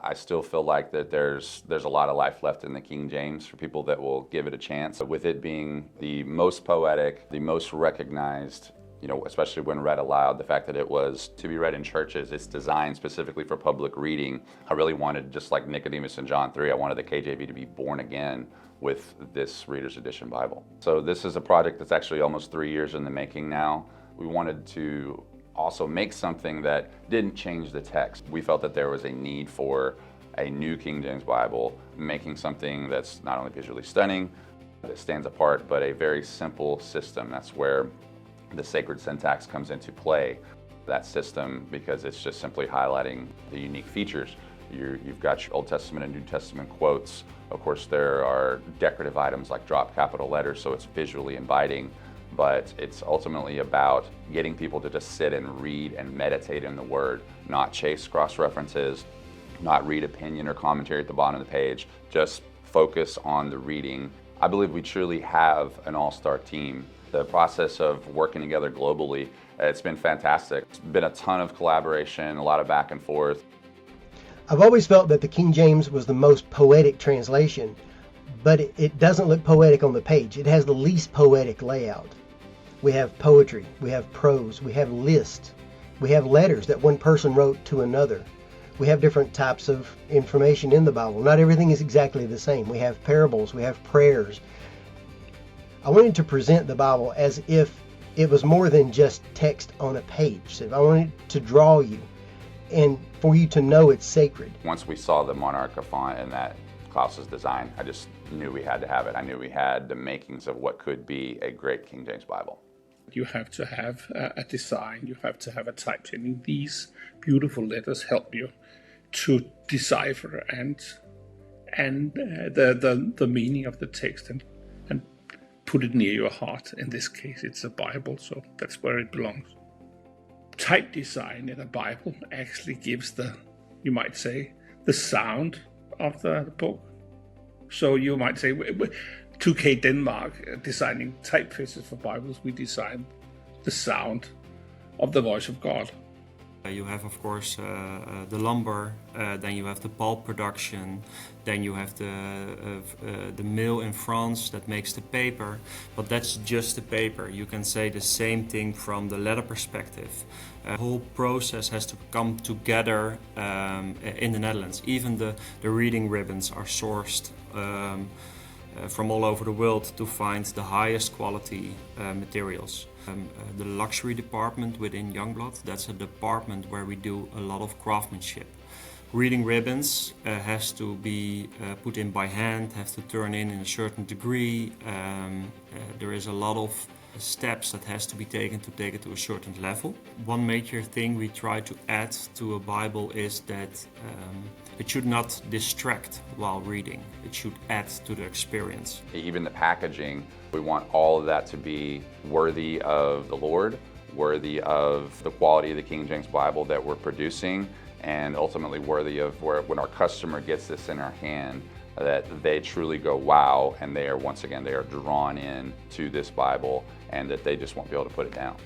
I still feel like that there's a lot of life left in the King James for people that will give it a chance. With it being the most poetic, the most recognized, especially when read aloud, the fact that it was to be read in churches, it's designed specifically for public reading. I really wanted, just like Nicodemus in John 3, I wanted the KJV to be born again with this Reader's Edition Bible. So this is a project that's actually almost 3 years in the making now. We wanted to also make something that didn't change the text. We felt that there was a need for a new King James Bible, making something that's not only visually stunning, that stands apart, but a very simple system. That's where the sacred syntax comes into play, that system, because it's just simply highlighting the unique features. You've got your Old Testament and New Testament quotes. Of course, there are decorative items like drop capital letters, so it's visually inviting. But it's ultimately about getting people to just sit and read and meditate in the Word, not chase cross-references, not read opinion or commentary at the bottom of the page, just focus on the reading. I believe we truly have an all-star team. The process of working together globally, it's been fantastic. It's been a ton of collaboration, a lot of back and forth. I've always felt that the King James was the most poetic translation, but it doesn't look poetic on the page. It has the least poetic layout. We have poetry, we have prose, we have lists, we have letters that one person wrote to another. We have different types of information in the Bible. Not everything is exactly the same. We have parables, we have prayers. I wanted to present the Bible as if it was more than just text on a page. So I wanted to draw you and for you to know it's sacred. Once we saw the Monarcha font and that Klaus's design, I just knew we had to have it. I knew we had the makings of what could be a great King James Bible. You have to have a design, you have to have a typesetting. These beautiful letters help you to decipher and the meaning of the text and put it near your heart. In this case, it's a Bible, so that's where it belongs. Type design in a Bible actually gives you might say, the sound of the book. So you might say, 2K Denmark, designing typefaces for Bibles, we designed the sound of the voice of God. You have, of course, the lumber, then you have the pulp production, then you have the mill in France that makes the paper, but that's just the paper. You can say the same thing from the letter perspective. The whole process has to come together in the Netherlands. Even the reading ribbons are sourced from all over the world to find the highest quality materials. The luxury department within Jongbloed, that's a department where we do a lot of craftsmanship. Reading ribbons has to be put in by hand, have to turn in a certain degree. There is a lot of steps that has to be taken to take it to a certain level. One major thing we try to add to a Bible is that it should not distract while reading. It should add to the experience. Even the packaging, we want all of that to be worthy of the Lord, worthy of the quality of the King James Bible that we're producing, and ultimately worthy of when our customer gets this in our hand, that they truly go, wow, and they are drawn in to this Bible, and that they just won't be able to put it down.